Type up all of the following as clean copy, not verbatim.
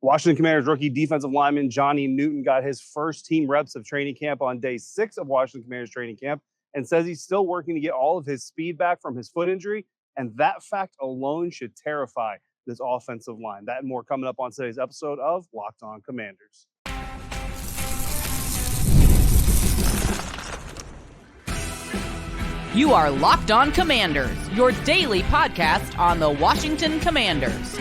Washington Commanders rookie defensive lineman Johnny Newton got his first team reps of training camp on day 6 of Washington Commanders training camp and says he's still working to get all of his speed back from his foot injury. And that fact alone should terrify this offensive line. That and more coming up on today's episode of Locked On Commanders. You are Locked On Commanders, your daily podcast on the Washington Commanders.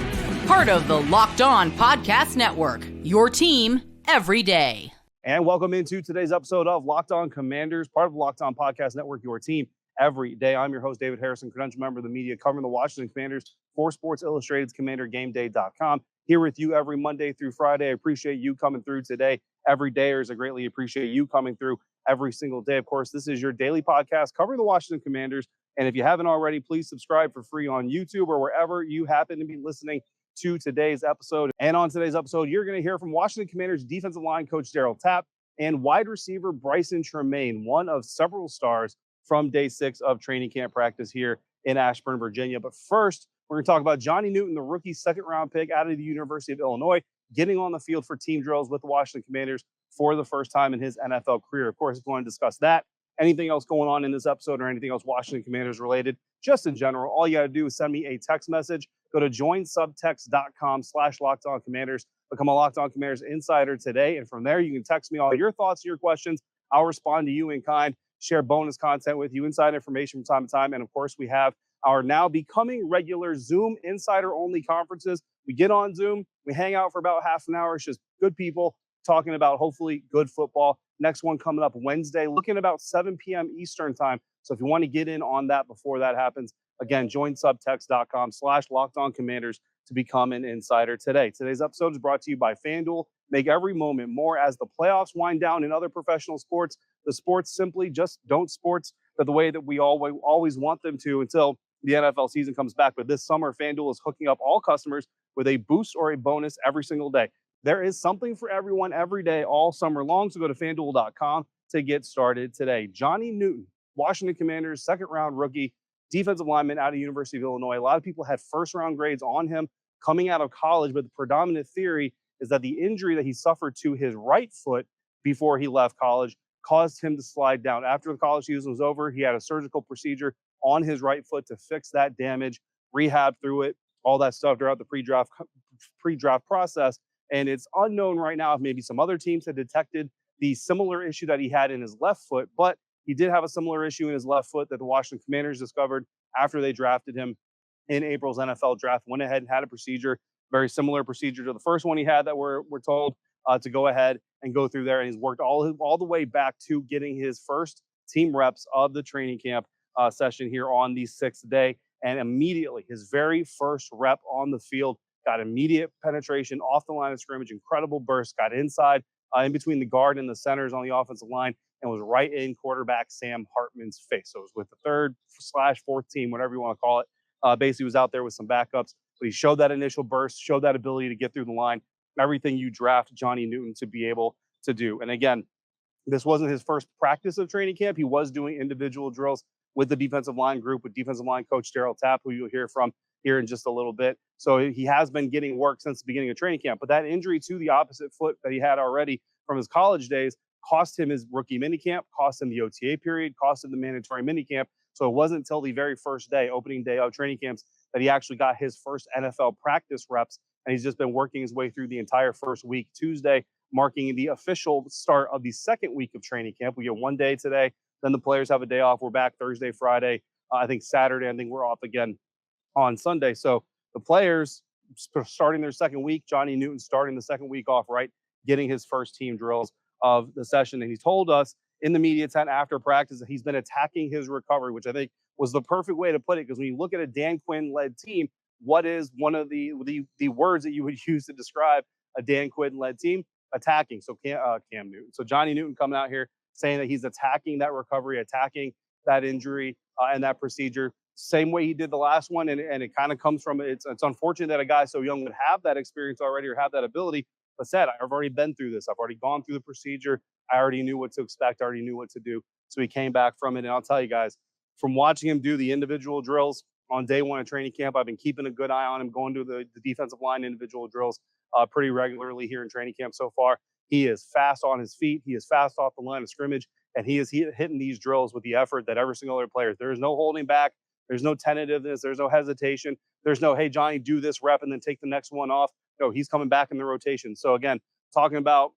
Part of the Locked On Podcast Network, your team every day. And welcome into today's episode of Locked On Commanders, part of the Locked On Podcast Network, your team every day. I'm your host, David Harrison, credentialed member of the media covering the Washington Commanders for Sports Illustrated's CommanderGameDay.com. Here with you every Monday through Friday. I appreciate you coming through today. Every dayers, I greatly appreciate you coming through every single day. Of course, this is your daily podcast covering the Washington Commanders. And if you haven't already, please subscribe for free on YouTube or wherever you happen to be listening to today's episode. And on today's episode, you're going to hear from Washington Commanders defensive line coach Darryl Tapp and wide receiver Bryson Trainor, one of several stars from day 6 of training camp practice here in Ashburn, Virginia. But first, we're going to talk about Johnny Newton, the rookie second-round pick out of the University of Illinois, getting on the field for team drills with the Washington Commanders for the first time in his NFL career. Of course, if you want to discuss that, anything else going on in this episode or anything else Washington Commanders related, just in general, all you got to do is send me a text message. Go to joinsubtext.com/LockedOnCommanders. Become a Locked On Commanders insider today. And from there, you can text me all your thoughts, your questions. I'll respond to you in kind, share bonus content with you, inside information from time to time. And of course, we have our now becoming regular Zoom insider-only conferences. We get on Zoom, we hang out for about half an hour. It's just good people talking about hopefully good football. Next one coming up Wednesday, looking about 7 p.m. Eastern time. So if you want to get in on that before that happens, again, join subtext.com/LockedOnCommanders to become an insider today. Today's episode is brought to you by FanDuel. Make every moment more as the playoffs wind down in other professional sports. The sports simply just don't sports the way that we always want them to until the NFL season comes back. But this summer, FanDuel is hooking up all customers with a boost or a bonus every single day. There is something for everyone every day all summer long. So go to FanDuel.com to get started today. Johnny Newton, Washington Commanders, second-round rookie, defensive lineman out of the University of Illinois. A lot of people had first-round grades on him coming out of college, but the predominant theory is that the injury that he suffered to his right foot before he left college caused him to slide down. After the college season was over, he had a surgical procedure on his right foot to fix that damage, rehab through it, all that stuff throughout the pre-draft process. And it's unknown right now if maybe some other teams had detected the similar issue that he had in his left foot, but he did have a similar issue in his left foot that the Washington Commanders discovered after they drafted him in April's NFL draft. Went ahead and had a procedure, very similar procedure to the first one he had that we're told to go ahead and go through there. And he's worked all the way back to getting his first team reps of the training camp session here on the 6th day. And immediately, his very first rep on the field, got immediate penetration off the line of scrimmage, incredible burst, got inside in between the guard and the centers on the offensive line, and was right in quarterback Sam Hartman's face. So it was with the 3rd/4th team, whatever you want to call it. Basically was out there with some backups, but he showed that initial burst, showed that ability to get through the line, everything you draft Johnny Newton to be able to do. And again, this wasn't his first practice of training camp. He was doing individual drills with the defensive line group, with defensive line coach Darryl Tapp, who you'll hear from here in just a little bit. So he has been getting work since the beginning of training camp. But that injury to the opposite foot that he had already from his college days cost him his rookie minicamp, cost him the OTA period, cost him the mandatory minicamp. So it wasn't until the very first day, opening day of training camps, that he actually got his first NFL practice reps. And he's just been working his way through the entire first week. Tuesday marking the official start of the second week of training camp. We get one day today. Then the players have a day off. We're back Thursday, Friday. I think Saturday. I think we're off again on Sunday. So the players starting their second week. Johnny Newton starting the second week off right, getting his first team drills of the session. And he told us in the media tent after practice that he's been attacking his recovery, which I think was the perfect way to put it. Because when you look at a Dan Quinn-led team, what is one of the words that you would use to describe a Dan Quinn-led team? Attacking. So Cam Newton. So Johnny Newton coming out here saying that he's attacking that recovery, attacking that injury and that procedure, same way he did the last one. And it kind of comes from, it's unfortunate that a guy so young would have that experience already or have that ability, but said, I've already been through this. I've already gone through the procedure. I already knew what to expect. I already knew what to do. So he came back from it. And I'll tell you guys, from watching him do the individual drills on day one of training camp. I've been keeping a good eye on him, going to the defensive line individual drills pretty regularly here in training camp so far. He is fast on his feet. He is fast off the line of scrimmage, and he is hitting these drills with the effort that every single other player. There is no holding back. There's no tentativeness. There's no hesitation. There's no, hey, Johnny, do this rep and then take the next one off. No, he's coming back in the rotation. So again, talking about,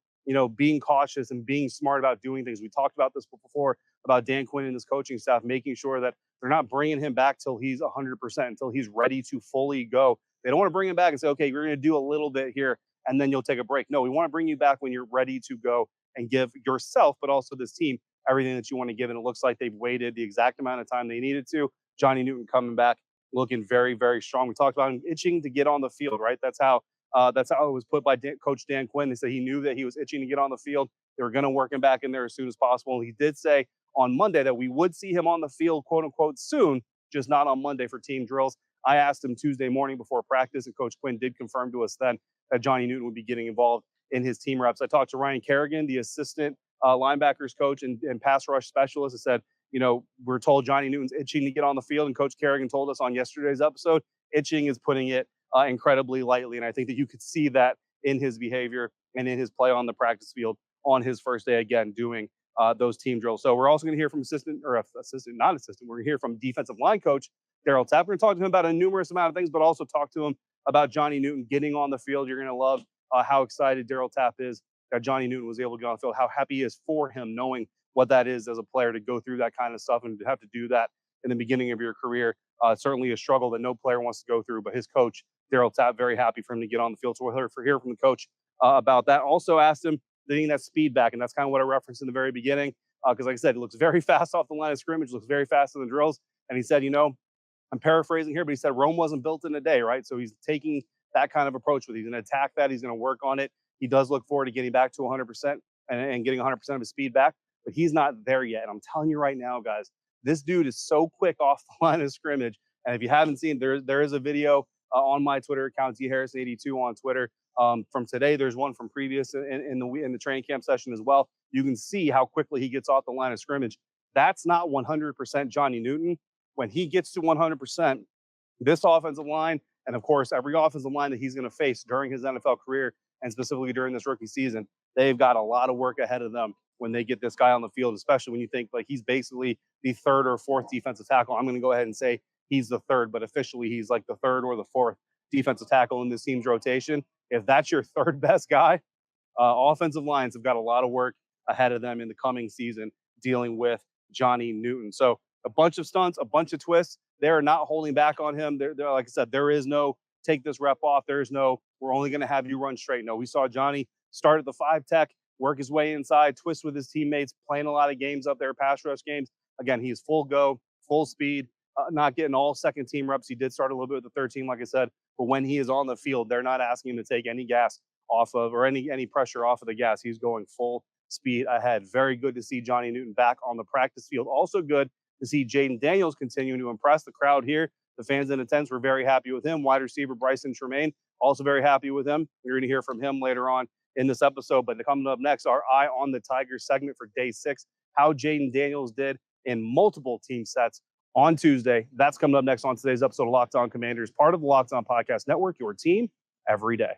being cautious and being smart about doing things. We talked about this before about Dan Quinn and his coaching staff, making sure that they're not bringing him back till he's 100%, until he's ready to fully go. They don't want to bring him back and say, okay, you're going to do a little bit here and then you'll take a break. No, we want to bring you back when you're ready to go and give yourself, but also this team, everything that you want to give. And it looks like they've waited the exact amount of time they needed to. Johnny Newton coming back, looking very, very strong. We talked about him itching to get on the field, right? That's how it was put by Coach Dan Quinn. They said he knew that he was itching to get on the field. They were going to work him back in there as soon as possible. He did say on Monday that we would see him on the field, quote unquote, soon, just not on Monday for team drills. I asked him Tuesday morning before practice, and Coach Quinn did confirm to us then that Johnny Newton would be getting involved in his team reps. I talked to Ryan Kerrigan, the assistant linebackers coach and pass rush specialist. I said, we're told Johnny Newton's itching to get on the field, and Coach Kerrigan told us on yesterday's episode, itching is putting it incredibly lightly. And I think that you could see that in his behavior and in his play on the practice field on his first day, again, doing those team drills. So we're also going to hear from not assistant. We're going to hear from defensive line coach Darryl Tapp. We're going to talk to him about a numerous amount of things, but also talk to him about Johnny Newton getting on the field. You're going to love how excited Darryl Tapp is that Johnny Newton was able to get on the field, how happy he is for him, knowing what that is as a player to go through that kind of stuff and to have to do that in the beginning of your career. Certainly a struggle that no player wants to go through, but his coach, Darryl Tapp, very happy for him to get on the field. So we'll hear from the coach about that. Also asked him getting that speed back, and that's kind of what I referenced in the very beginning, because like I said, he looks very fast off the line of scrimmage, looks very fast in the drills, and he said, I'm paraphrasing here, but he said Rome wasn't built in a day, right? So he's taking that kind of approach with it. He's going to attack that. He's going to work on it. He does look forward to getting back to 100% and getting 100% of his speed back, but he's not there yet. And I'm telling you right now, guys, this dude is so quick off the line of scrimmage. And if you haven't seen, there is a video on my Twitter account, DHarrison82 on Twitter. From today, there's one from previous in the training camp session as well. You can see how quickly he gets off the line of scrimmage. That's not 100% Johnny Newton. When he gets to 100%, this offensive line, and of course, every offensive line that he's going to face during his NFL career, and specifically during this rookie season, they've got a lot of work ahead of them when they get this guy on the field, especially when you think like he's basically the third or fourth defensive tackle. I'm going to go ahead and say he's the third, but officially he's like the third or the fourth defensive tackle in this team's rotation. If that's your third best guy, offensive lines have got a lot of work ahead of them in the coming season dealing with Johnny Newton. So a bunch of stunts, a bunch of twists. They're not holding back on him. They're like I said, there is no take this rep off. There is no, we're only going to have you run straight. No, we saw Johnny start at the 5 tech, work his way inside, twist with his teammates, playing a lot of games up there, pass rush games. Again, he's full go, full speed, not getting all second team reps. He did start a little bit with the third team, like I said, but when he is on the field, they're not asking him to take any gas off of or any pressure off of the gas. He's going full speed ahead. Very good to see Johnny Newton back on the practice field. Also good to see Jayden Daniels continuing to impress the crowd here. The fans in attendance were very happy with him. Wide receiver Bryson Trainor, also very happy with him. You're going to hear from him later on in this episode. But coming up next, our Eye on the Tigers segment for day 6, how Jayden Daniels did in multiple team sets on Tuesday. That's coming up next on today's episode of Locked On Commanders, part of the Locked On Podcast Network, your team every day.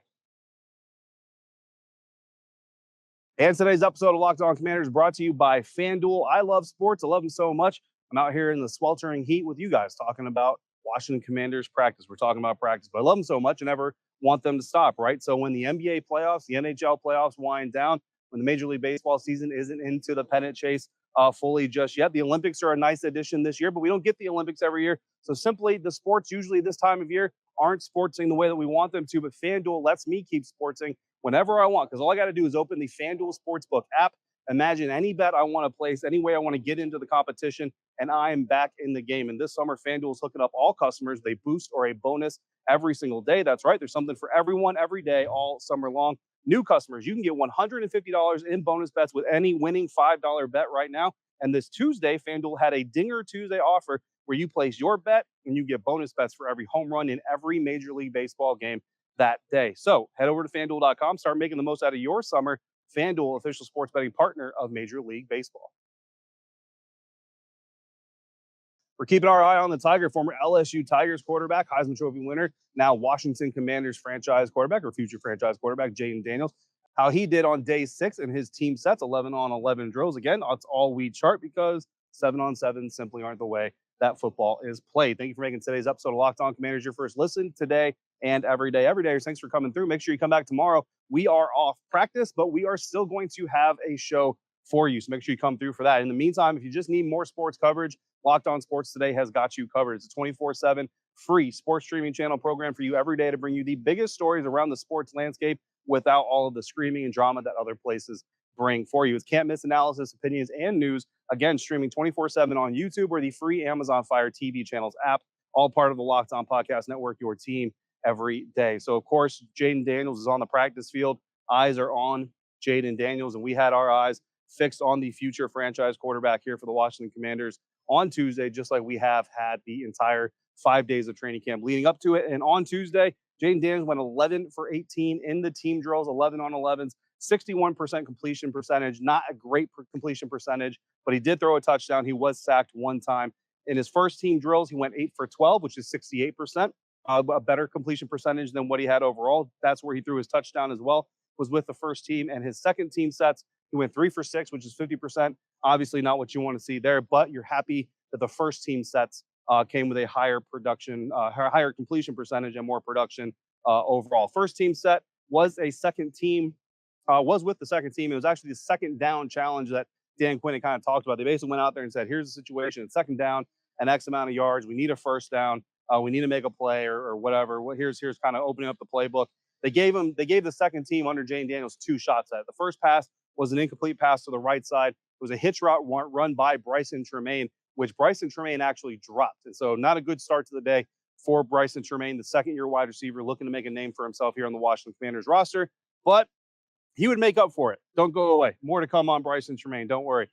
And today's episode of Locked On Commanders brought to you by FanDuel. I love sports. I love them so much. I'm out here in the sweltering heat with you guys talking about Washington Commanders practice. We're talking about practice, but I love them so much I never want them to stop, right? So when the NBA playoffs, the NHL playoffs wind down, when the Major League Baseball season isn't into the pennant chase fully just yet, the Olympics are a nice addition this year, but we don't get the Olympics every year. So simply the sports usually this time of year aren't sportsing the way that we want them to, but FanDuel lets me keep sportsing whenever I want, because all I got to do is open the FanDuel Sportsbook app, imagine any bet I want to place, any way I want to get into the competition, and I am back in the game. And this summer, FanDuel is hooking up all customers. They boost or a bonus every single day. That's right. There's something for everyone every day, all summer long. New customers, you can get $150 in bonus bets with any winning $5 bet right now. And this Tuesday, FanDuel had a Dinger Tuesday offer where you place your bet and you get bonus bets for every home run in every Major League Baseball game that day. So head over to FanDuel.com, start making the most out of your summer. FanDuel, official sports betting partner of Major League Baseball. We're keeping our eye on the Tiger, former LSU Tigers quarterback, Heisman Trophy winner, now Washington Commanders franchise quarterback or future franchise quarterback, Jayden Daniels. How he did on day 6 in his team sets, 11 on 11 drills. Again, that's all we chart because 7 on 7 simply aren't the way that football is played. Thank you for making today's episode of Locked On Commanders your first listen today and every day. Every day, thanks for coming through. Make sure you come back tomorrow. We are off practice, but we are still going to have a show for you. So make sure you come through for that. In the meantime, if you just need more sports coverage, Locked On Sports Today has got you covered. It's a 24/7 free sports streaming channel program for you every day to bring you the biggest stories around the sports landscape without all of the screaming and drama that other places bring for you. It's can't miss analysis, opinions, and news. Again, streaming 24/7 on YouTube or the free Amazon Fire TV channels app, all part of the Locked On Podcast Network, your team every day. So, of course, Jayden Daniels is on the practice field. Eyes are on Jayden Daniels, and we had our eyes fixed on the future franchise quarterback here for the Washington Commanders on Tuesday, just like we have had the entire 5 days of training camp leading up to it. And on Tuesday, Jayden Daniels went 11 for 18 in the team drills, 11 on 11s, 61% completion percentage. Not a great completion percentage, but he did throw a touchdown. He was sacked one time. In his first team drills, he went 8 for 12, which is 68%, a better completion percentage than what he had overall. That's where he threw his touchdown as well, was with the first team. And his second team sets, he went 3 for 6, which is 50%. Obviously not what you want to see there, but you're happy that the first team sets came with a higher production, higher completion percentage and more production overall. First team set was a second team, was with the second team. It was actually the second down challenge that Dan Quinn had kind of talked about. They basically went out there and said, here's the situation. It's second down and X amount of yards. We need a first down. We need to make a play or whatever. Here's kind of opening up the playbook. They gave the second team under Jayden Daniels 2 shots at it. The first pass was an incomplete pass to the right side. It was a hitch route run by Bryson Trainor, which Bryson Trainor actually dropped. And so not a good start to the day for Bryson Trainor, the second-year wide receiver looking to make a name for himself here on the Washington Commanders roster. But he would make up for it. Don't go away. More to come on Bryson Trainor. Don't worry.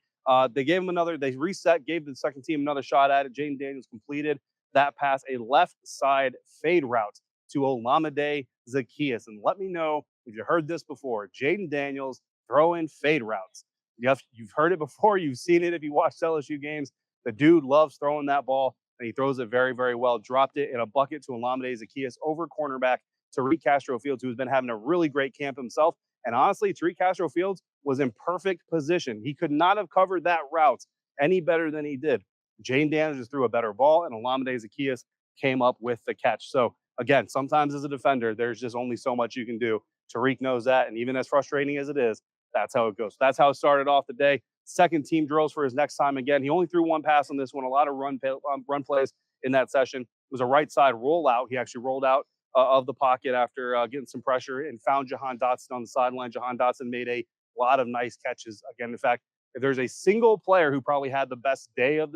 They gave him they reset, gave the second team another shot at it. Jayden Daniels completed that pass, a left side fade route to Olamide Zaccheaus. And let me know if you heard this before. Jayden Daniels throwing fade routes. You've heard it before. You've seen it if you watch LSU games. The dude loves throwing that ball, and he throws it very, very well. Dropped it in a bucket to Olamide Zaccheaus over cornerback Tariq Castro-Fields, who's been having a really great camp himself. And honestly, Tariq Castro-Fields was in perfect position. He could not have covered that route any better than he did. Jayden Daniels just threw a better ball, and Olamide Zaccheaus came up with the catch. So, again, sometimes as a defender, there's just only so much you can do. Tariq knows that, and even as frustrating as it is, that's how it goes. That's how it started off the day. Second team drills for his next time again. He only threw one pass on this one, a lot of run plays in that session. It was a right side rollout. He actually rolled out of the pocket after getting some pressure and found Jahan Dotson on the sideline. Jahan Dotson made a lot of nice catches. Again, in fact, if there's a single player who probably had the best day of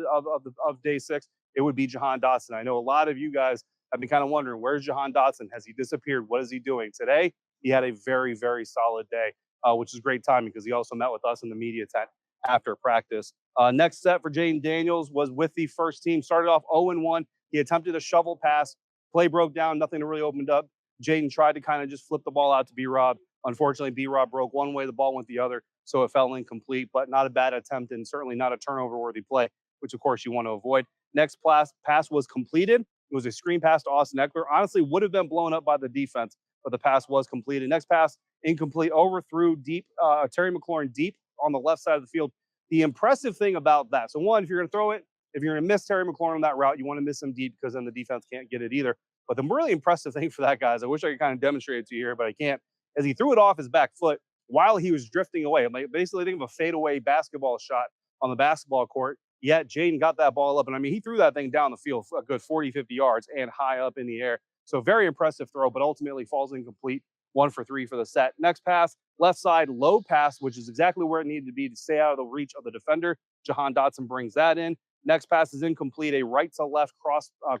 day 6, it would be Jahan Dotson. I know a lot of you guys have been kind of wondering, where's Jahan Dotson? Has he disappeared? What is he doing? Today, he had a very, very solid day, which is great timing because he also met with us in the media tent after practice. Next set for Jayden Daniels was with the first team. Started off 0-1. He attempted a shovel pass. Play broke down. Nothing really opened up. Jayden tried to kind of just flip the ball out to B-Rob. Unfortunately, B-Rob broke one way, the ball went the other, so it fell incomplete, but not a bad attempt and certainly not a turnover-worthy play, which, of course, you want to avoid. Next pass was completed. It was a screen pass to Austin Eckler. Honestly, would have been blown up by the defense, but the pass was completed. Next pass, incomplete, overthrew deep, Terry McLaurin deep on the left side of the field. The impressive thing about that, so one, if you're going to throw it, if you're going to miss Terry McLaurin on that route, you want to miss him deep because then the defense can't get it either. But the really impressive thing for that guy is, I wish I could kind of demonstrate it to you here, but I can't, as he threw it off his back foot while he was drifting away. Like, basically, think of a fadeaway basketball shot on the basketball court. Yet Jayden got that ball up. And I mean, he threw that thing down the field a good 40, 50 yards and high up in the air. So very impressive throw, but ultimately falls incomplete. 1 for 3 for the set. Next pass, left side, low pass, which is exactly where it needed to be to stay out of the reach of the defender. Jahan Dotson brings that in. Next pass is incomplete, a right to left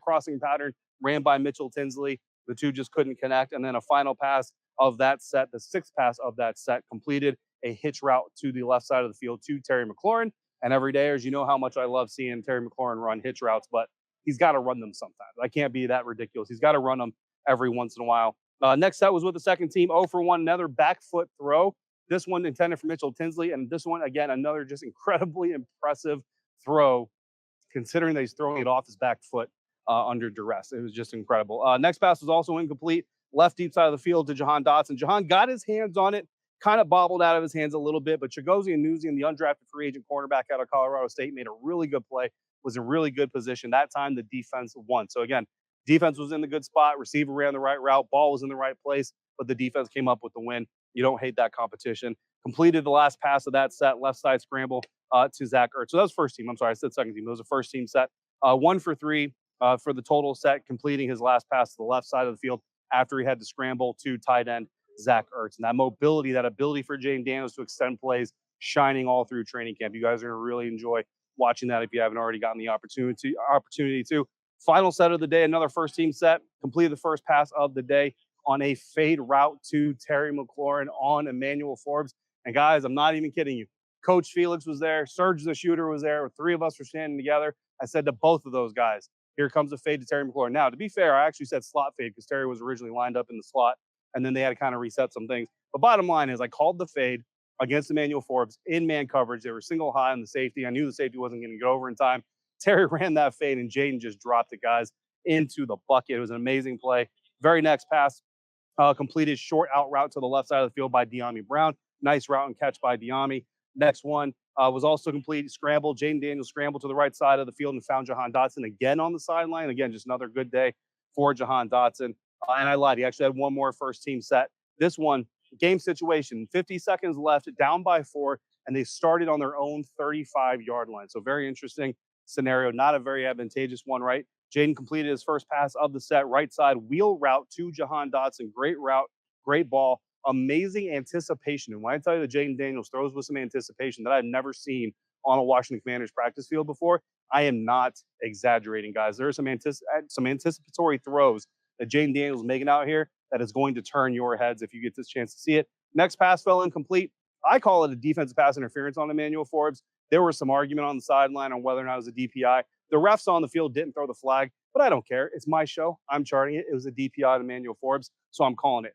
crossing pattern ran by Mitchell Tinsley. The two just couldn't connect. And then a final pass of that set, the 6th pass of that set, completed a hitch route to the left side of the field to Terry McLaurin. And every day, as you know how much I love seeing Terry McLaurin run hitch routes, but he's got to run them sometimes. I can't be that ridiculous. He's got to run them every once in a while. Next set was with the second team, 0 for 1, another back foot throw. This one intended for Mitchell Tinsley, and this one, again, another just incredibly impressive throw considering that he's throwing it off his back foot under duress. It was just incredible. Next pass was also incomplete. Left deep side of the field to Jahan Dotson. Jahan got his hands on it, kind of bobbled out of his hands a little bit, but Chigozie Awuzie, the undrafted free agent cornerback out of Colorado State, made a really good play, was in really good position. That time, the defense won. So again, defense was in the good spot. Receiver ran the right route. Ball was in the right place, but the defense came up with the win. You don't hate that competition. Completed the last pass of that set, left side scramble to Zach Ertz. So that was first team. I'm sorry, I said second team. It was a first team set. 1 for 3 for the total set, completing his last pass to the left side of the field after he had to scramble to tight end Zach Ertz. And that mobility, that ability for Jayden Daniels to extend plays, shining all through training camp. You guys are going to really enjoy watching that if you haven't already gotten the opportunity to. Final set of the day, another first team set. Completed the first pass of the day on a fade route to Terry McLaurin on Emmanuel Forbes. And guys, I'm not even kidding you. Coach Felix was there. Serge the shooter was there. 3 of us were standing together. I said to both of those guys, here comes a fade to Terry McLaurin. Now, to be fair, I actually said slot fade because Terry was originally lined up in the slot, and then they had to kind of reset some things. But bottom line is I called the fade against Emmanuel Forbes in man coverage. They were single high on the safety. I knew the safety wasn't going to get over in time. Terry ran that fade, and Jayden just dropped it, guys, into the bucket. It was an amazing play. Very next pass, completed short out route to the left side of the field by De'Ami Brown. Nice route and catch by De'Ami. Next one was also complete. Scramble. Jayden Daniels scrambled to the right side of the field and found Jahan Dotson again on the sideline. Again, just another good day for Jahan Dotson. And I lied. He actually had one more first team set. This one, game situation, 50 seconds left, down by 4, and they started on their own 35-yard line. So very interesting scenario. Not a very advantageous one, right? Jayden completed his first pass of the set, right side wheel route to Jahan Dotson. Great route, great ball. Amazing anticipation. And when I tell you that Jayden Daniels throws with some anticipation that I've never seen on a Washington Commanders practice field before, I am not exaggerating, guys. There are some anticipatory throws that Jayden Daniels is making out here that is going to turn your heads if you get this chance to see it. Next pass fell incomplete. I call it a defensive pass interference on Emmanuel Forbes. There was some argument on the sideline on whether or not it was a DPI. The refs on the field didn't throw the flag, but I don't care. It's my show. I'm charting it. It was a DPI to Emmanuel Forbes, so I'm calling it.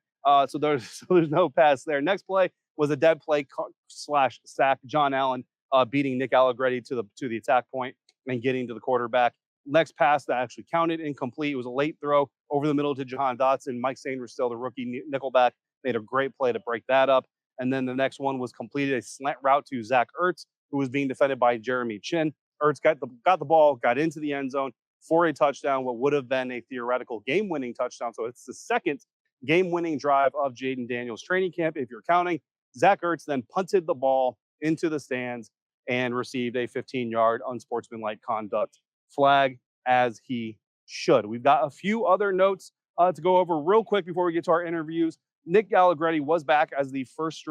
So there's no pass there. Next play was a dead play / sack. John Allen beating Nick Allegretti to the attack point and getting to the quarterback. Next pass that actually counted incomplete. It was a late throw over the middle to Jahan Dotson. Mike Sainristil, the rookie nickelback, made a great play to break that up. And then the next one was completed a slant route to Zach Ertz, who was being defended by Jeremy Chin. Ertz got the ball, got into the end zone for a touchdown, what would have been a theoretical game-winning touchdown. So it's the second game-winning drive of Jayden Daniels training camp, if you're counting. Zach Ertz then punted the ball into the stands and received a 15-yard unsportsmanlike conduct flag, as he should. We've got a few other notes to go over real quick before we get to our interviews. Nick Allegretti was back as the first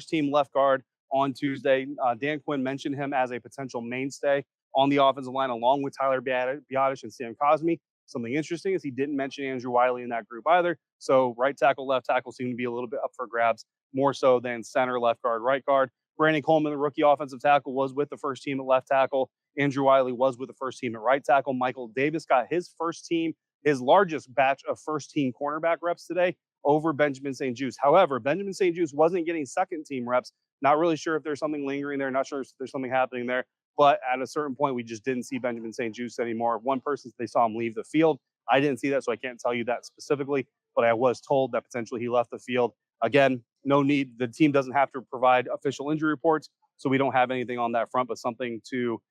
team left guard on Tuesday. Dan Quinn mentioned him as a potential mainstay on the offensive line, along with Tyler Biadasz and Sam Cosmi. Something interesting is he didn't mention Andrew Wiley in that group either. So right tackle, left tackle seem to be a little bit up for grabs, more so than center, left guard, right guard. Brandon Coleman, the rookie offensive tackle, was with the first team at left tackle. Andrew Wiley was with the first team at right tackle. Michael Davis got his first team, his largest batch of first team cornerback reps today over Benjamin St-Juste. However, Benjamin St-Juste wasn't getting second team reps. Not really sure if there's something lingering there. Not sure if there's something happening there. But at a certain point, we just didn't see Benjamin St-Juste anymore. One person, they saw him leave the field. I didn't see that, so I can't tell you that specifically. But I was told that potentially he left the field. Again, no need. The team doesn't have to provide official injury reports, so we don't have anything on that front, but something to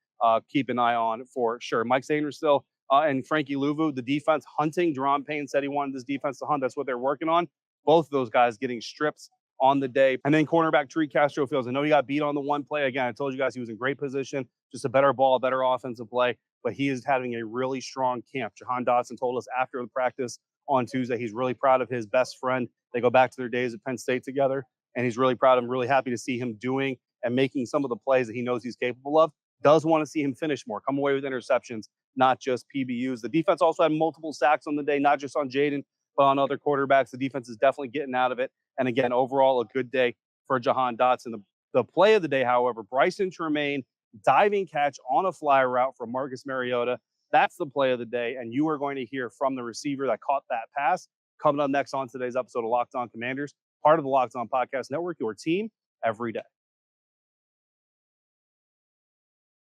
keep an eye on for sure. Mike Sainristil and Frankie Louvu, the defense hunting. Jerome Payne said he wanted this defense to hunt. That's what they're working on. Both of those guys getting strips on the day. And then cornerback Tree Castro-Fields. I know he got beat on the one play. Again, I told you guys he was in great position, just a better ball, a better offensive play, but he is having a really strong camp. Jahan Dotson told us after the practice on Tuesday, he's really proud of his best friend. They go back to their days at Penn State together, and he's really proud of him, really happy to see him doing and making some of the plays that he knows he's capable of. Does want to see him finish more, come away with interceptions, not just PBUs. The defense also had multiple sacks on the day, not just on Jayden, but on other quarterbacks. The defense is definitely getting out of it. And again, overall, a good day for Jahan Dotson. The play of the day, however, Bryson Trainor, diving catch on a fly route from Marcus Mariota. That's the play of the day. And you are going to hear from the receiver that caught that pass coming up next on today's episode of Locked On Commanders, part of the Locked On Podcast Network, your team every day.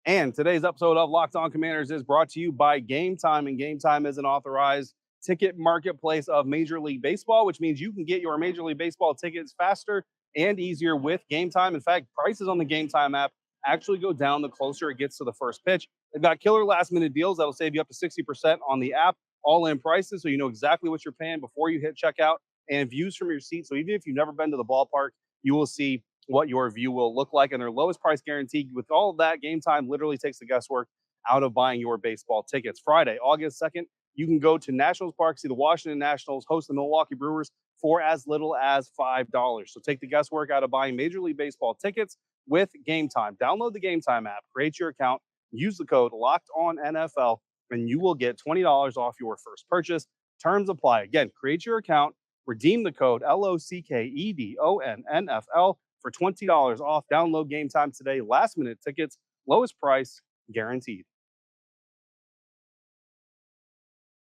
And today's episode of Locked On Commanders is brought to you by Game Time, and Game Time is an authorized ticket marketplace of Major League Baseball, which means you can get your Major League Baseball tickets faster and easier with Game Time. In fact, prices on the Game Time app actually go down the closer it gets to the first pitch. They've got killer last-minute deals that'll save you up to 60% on the app, all-in prices, so you know exactly what you're paying before you hit checkout, and views from your seat. So even if you've never been to the ballpark, you will see what your view will look like, and their lowest price guarantee. With all of that, Game Time literally takes the guesswork out of buying your baseball tickets. Friday, August 2nd, you can go to Nationals Park, see the Washington Nationals host the Milwaukee Brewers for as little as $5. So take the guesswork out of buying Major League Baseball tickets with Game Time. Download the Game Time app, create your account, use the code LOCKEDONNFL, and you will get $20 off your first purchase. Terms apply. Again, create your account, redeem the code LOCKEDONNFL for $20 off. Download Game Time today. Last minute tickets, lowest price guaranteed.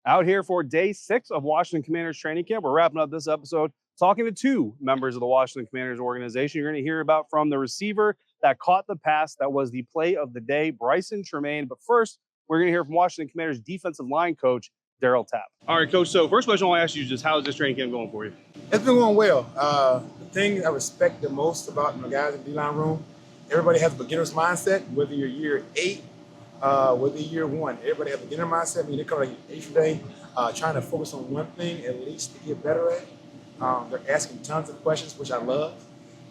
Out here for day 6 of Washington Commanders training camp. We're wrapping up this episode talking to 2 members of the Washington Commanders organization. You're going to hear about from the receiver that caught the pass that was the play of the day, Bryson Trainor. But first, we're going to hear from Washington Commanders defensive line coach Darryl Tapp. All right, Coach. So first question I want to ask you is just how is this training camp going for you? It's been going well. The thing I respect the most about my guys in the D-line room, everybody has a beginner's mindset, whether you're year 8, whether you're year 1. Everybody has a beginner mindset. I mean, they come like 8th day, trying to focus on one thing at least to get better at. They're asking tons of questions, which I love.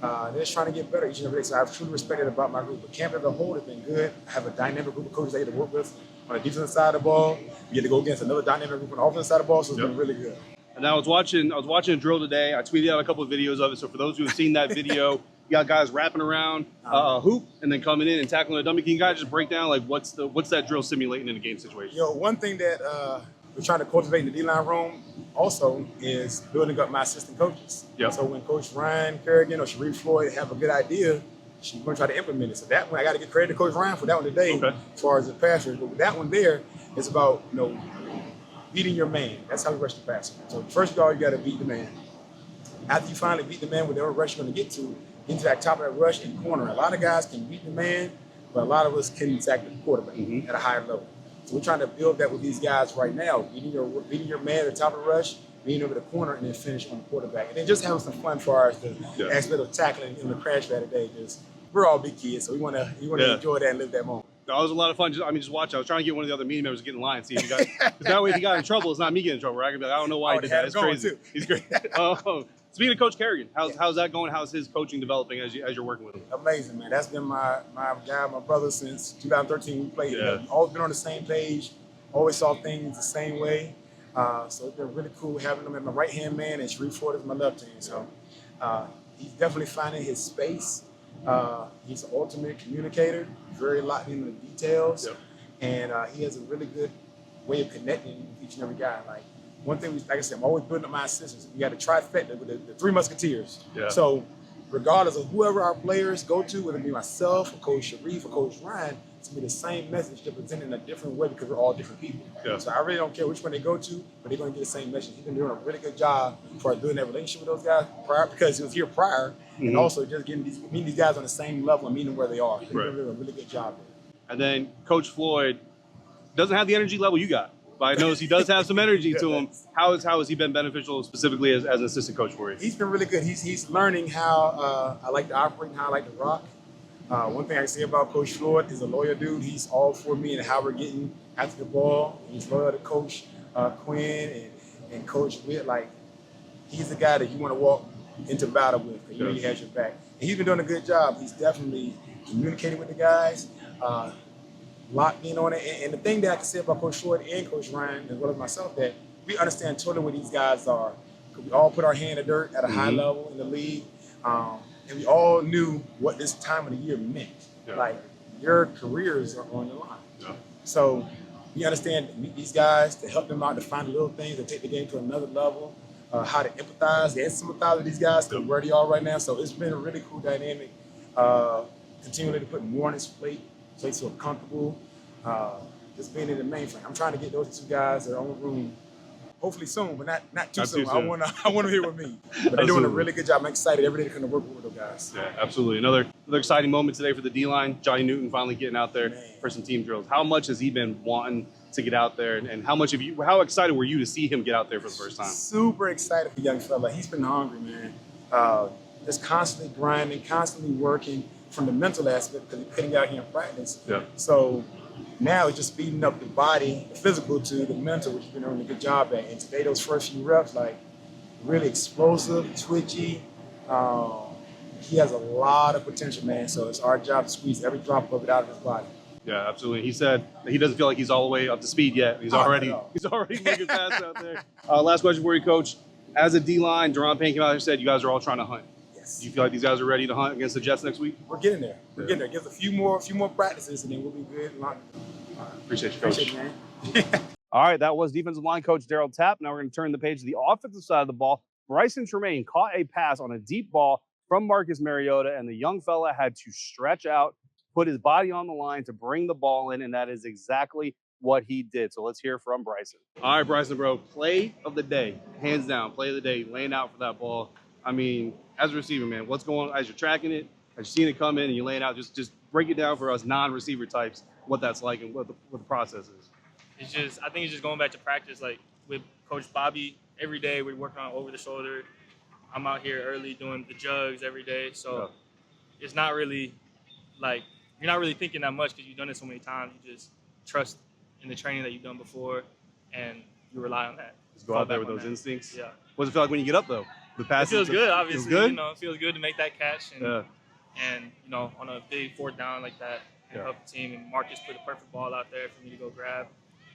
They're just trying to get better each and every day. So I've truly respected about my group. But camp as a whole has been good. I have a dynamic group of coaches I get to work with on the defensive side of the ball. We get to go against another dynamic group on the offensive side of the ball, so it's been really good. And I was watching a drill today. I tweeted out a couple of videos of it. So for those who have seen that video, you got guys wrapping around a hoop and then coming in and tackling a dummy. Can you guys just break down like what's that drill simulating in a game situation? One thing that we're trying to cultivate in the D-line room also is building up my assistant coaches. Yep. So when Coach Ryan Kerrigan or Sharif Floyd have a good idea, she's going to try to implement it. So that one, I got to give credit to Coach Ryan for that one today, as far as the passers. But with that one there, it's about beating your man. That's how we rush the passer. So first of all, you got to beat the man. After you finally beat the man, whatever rush you're going to get to that top of that rush and corner. A lot of guys can beat the man, but a lot of us can sack the quarterback at a higher level. So we're trying to build that with these guys right now, beating your man at the top of the rush, beating over the corner, and then finish on the quarterback. And then just having some fun as far as the aspect of tackling in the crash pad today. Because we're all big kids, so we want to enjoy that and live that moment. That was a lot of fun. Just watch. I was trying to get one of the other media members to get in line and see if he got. Because that way, if he got in trouble, it's not me getting in trouble. Right? I can be like, I don't know why he did that. It's crazy. Too. He's great. Speaking of Coach Kerrigan, how's that going? How's his coaching developing as you're working with him? Amazing, man. That's been my guy, my brother since 2013. We played. We've always been on the same page. Always saw things the same way. So it's been really cool having him as my right-hand man and Sharif Floyd as my left hand. So he's definitely finding his space. He's an ultimate communicator, very locked in the details, and he has a really good way of connecting with each and every guy. Like one thing, like I said, I'm always building up my assistants. We got a trifecta with the 3 Musketeers. Yeah. So regardless of whoever our players go to, whether it be myself or Coach Sharif or Coach Ryan, it's going to be the same message. They're presented in a different way because we're all different people. Yeah. So I really don't care which one they go to, but they're going to get the same message. He's been doing a really good job for building that relationship with those guys prior, because he was here prior, and also just meeting these guys on the same level and meeting them where they are. He's been doing a really good job there. And then Coach Floyd doesn't have the energy level you got, but I notice he does have some energy to him. How has he been beneficial specifically as an assistant coach for you? He's been really good. He's learning how I like to operate and how I like to rock. One thing I can say about Coach Floyd is a loyal dude. He's all for me and how we're getting after the ball. He's loyal to Coach Quinn and Coach Witt. Like, he's the guy that you want to walk into battle with because you know he has your back. And he's been doing a good job. He's definitely communicating with the guys, locked in on it. And the thing that I can say about Coach Floyd and Coach Ryan, as well as myself, that we understand totally what these guys are. We all put our hand in the dirt at a high level in the league. And we all knew what this time of the year meant. Yeah. Like, your careers are on the line. Yeah. So we understand to meet these guys, to help them out, to find the little things, to take the game to another level, how to empathize and sympathize with these guys, because where they are right now. So it's been a really cool dynamic, continually to put more on his plate so he's so comfortable, just being in the mainframe. I'm trying to get those 2 guys, their own room, hopefully soon, but not too Not soon. too I soon. want them here with me. But they're doing a really good job. I'm excited every day to come to work with those guys. Yeah, absolutely. Another exciting moment today for the D-line. Johnny Newton finally getting out there for some team drills. How much has he been wanting to get out there, and how excited were you to see him get out there for the first time? Super excited for the young fella. He's been hungry, man. Just constantly grinding, constantly working from the mental aspect because he couldn't get out here and practice. Yeah. So now it's just speeding up the body, the physical to the mental, which he's been doing a good job at. And today, those first few reps, like really explosive, twitchy. He has a lot of potential, man. So it's our job to squeeze every drop of it out of his body. Yeah, absolutely. He said that he doesn't feel like he's all the way up to speed yet. He's already making fast out there. Last question for you, Coach. As a D-line, Jer'Zhan Payne came out and said you guys are all trying to hunt. Yes. Do you feel like these guys are ready to hunt against the Jets next week? We're getting there. We're getting there. Give us a few more practices, and then we'll be good. Appreciate you, Coach. Appreciate it, man. All right, that was defensive line coach Darryl Tapp. Now we're going to turn the page to the offensive side of the ball. Bryson Trainor caught a pass on a deep ball from Marcus Mariota, and the young fella had to stretch out, put his body on the line to bring the ball in, and that is exactly what he did. So let's hear from Bryson. All right, Bryson, bro, play of the day, hands down, play of the day, laying out for that ball. I mean, as a receiver, man, what's going on as you're tracking it, as you're seeing it come in and you're laying out, just break it down for us non-receiver types, what that's like and what the process is. I think it's just going back to practice, like with Coach Bobby, every day we're working on over the shoulder. I'm out here early doing the jugs every day. So it's not really like, you're not really thinking that much because you've done it so many times. You just trust in the training that you've done before and you rely on that. Just go out there with those instincts. Yeah. What does it feel like when you get up though? The pass. It feels good, obviously. Feels good? You know, it feels good to make that catch and you know, on a big fourth down like that and help the team. And Marcus put a perfect ball out there for me to go grab.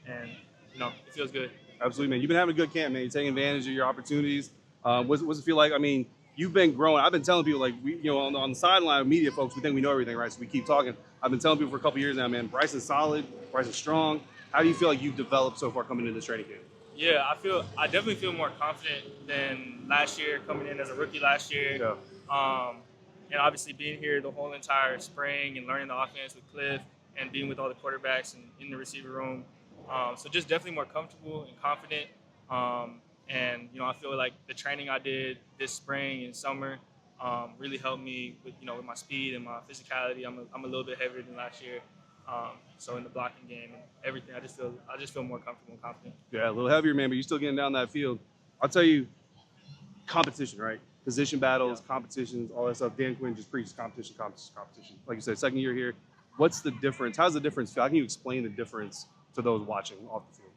And you know, it feels good. Absolutely, man. You've been having a good camp, man. You're taking advantage of your opportunities. What's it feel like? I mean, you've been growing. I've been telling people, like, on the sideline of media folks, we think we know everything, right? So we keep talking. I've been telling people for a couple years now, man, Bryson's solid, Bryson's strong. How do you feel like you've developed so far coming into this training camp? Yeah, I definitely feel more confident than last year, coming in as a rookie last year. Yeah. And obviously being here the whole entire spring and learning the offense with Cliff and being with all the quarterbacks and in the receiver room. So just definitely more comfortable and confident. And, you know, I feel like the training I did this spring and summer really helped me with, you know, with my speed and my physicality. I'm a little bit heavier than last year. So in the blocking game and everything, I just feel more comfortable and confident. Yeah, a little heavier, man, but you're still getting down that field. I'll tell you, competition, right? Position battles, competitions, all that stuff. Dan Quinn just preaches competition. Like you said, second year here. What's the difference? How's the difference feel? How can you explain the difference to those watching off the field?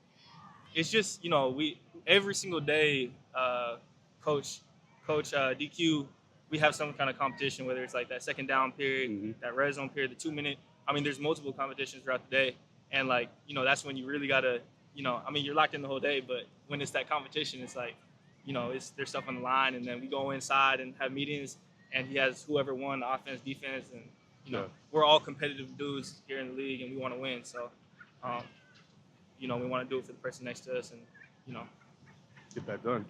It's just, you know, every single day, Coach DQ, we have some kind of competition, whether it's like that second down period, that red zone period, the 2 minute. I mean, there's multiple competitions throughout the day. And like, you know, that's when you really got to, you know, I mean, you're locked in the whole day, but when it's that competition, it's like, you know, there's stuff on the line, and then we go inside and have meetings, and he has whoever won the offense, defense, and, you know, we're all competitive dudes here in the league, and we want to win. So, you know, we want to do it for the person next to us and, you know, get that done.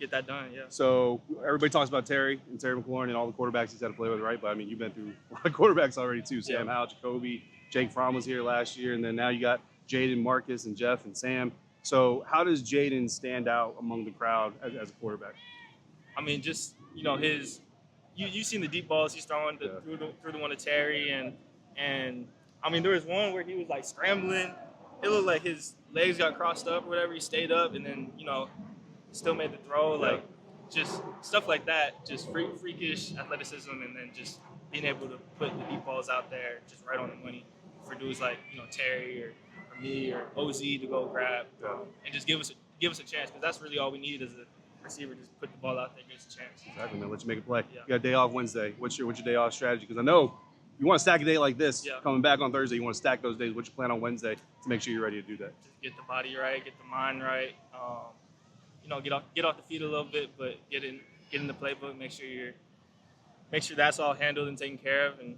Yeah. So everybody talks about Terry McLaurin and all the quarterbacks he's had to play with, right? But, I mean, you've been through a lot of quarterbacks already, too. Sam Howell, Jacoby, Jake Fromm was here last year, and then now you got Jayden, Marcus, and Jeff, and Sam. So how does Jayden stand out among the crowd as a quarterback? I mean, just, you know, you've seen the deep balls he's throwing through the one to Terry, and I mean, there was one where he was like scrambling. It looked like his legs got crossed up or whatever. He stayed up and then, you know, still made the throw. Like, just stuff like that, just freakish athleticism, and then just being able to put the deep balls out there just right on the money for dudes like, you know, Terry or me or OZ to go grab and just give us a chance, because that's really all we need as a receiver. Just put the ball out there, give us a chance. Exactly, man. Let you make a play. Yeah. You got a day off Wednesday. What's your day off strategy? Because I know you want to stack a day like this. Coming back on Thursday, you want to stack those days. What's your plan on Wednesday to make sure you're ready to do that? Just get the body right, get the mind right. You know, get off the feet a little bit, but get in the playbook. Make sure that's all handled and taken care of, and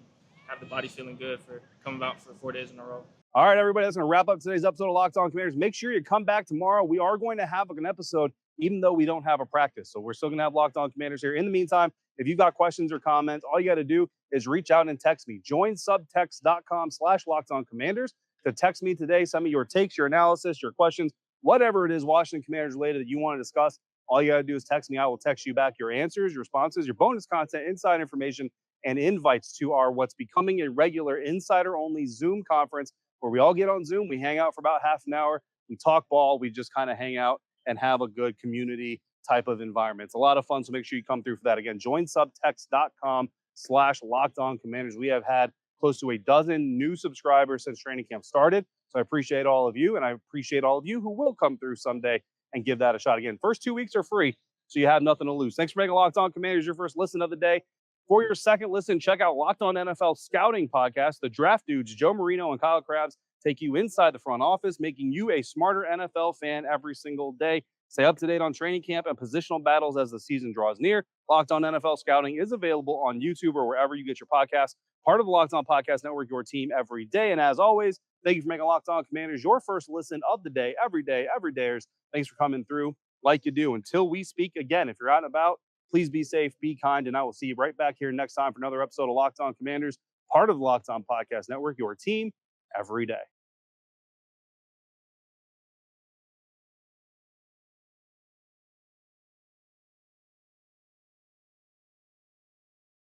have the body feeling good for coming out for 4 days in a row. All right, everybody, that's going to wrap up today's episode of Locked On Commanders. Make sure you come back tomorrow. We are going to have an episode, even though we don't have a practice. So we're still going to have Locked On Commanders here. In the meantime, if you've got questions or comments, all you got to do is reach out and text me. Join subtext.com/LockedOnCommanders to text me today. Send me your takes, your analysis, your questions, whatever it is Washington Commanders related that you want to discuss, all you got to do is text me. I will text you back your answers, your responses, your bonus content, inside information, and invites to our what's becoming a regular insider-only Zoom conference where we all get on Zoom. We hang out for about half an hour. We talk ball. We just kind of hang out and have a good community type of environment. It's a lot of fun, so make sure you come through for that. Again, join subtext.com/LockedOnCommanders. We have had close to a dozen new subscribers since training camp started. So I appreciate all of you, and I appreciate all of you who will come through someday and give that a shot. Again, first 2 weeks are free, so you have nothing to lose. Thanks for making Locked On Commanders your first listen of the day. For your second listen, check out Locked On NFL Scouting Podcast. The draft dudes, Joe Marino and Kyle Krabs, take you inside the front office, making you a smarter NFL fan every single day. Stay up to date on training camp and positional battles as the season draws near. Locked On NFL Scouting is available on YouTube or wherever you get your podcasts. Part of the Locked On Podcast Network, your team every day. And as always, thank you for making Locked On Commanders your first listen of the day, every dayers. Thanks for coming through like you do. Until we speak again, if you're out and about, please be safe, be kind, and I will see you right back here next time for another episode of Locked On Commanders, part of the Locked On Podcast Network, your team every day.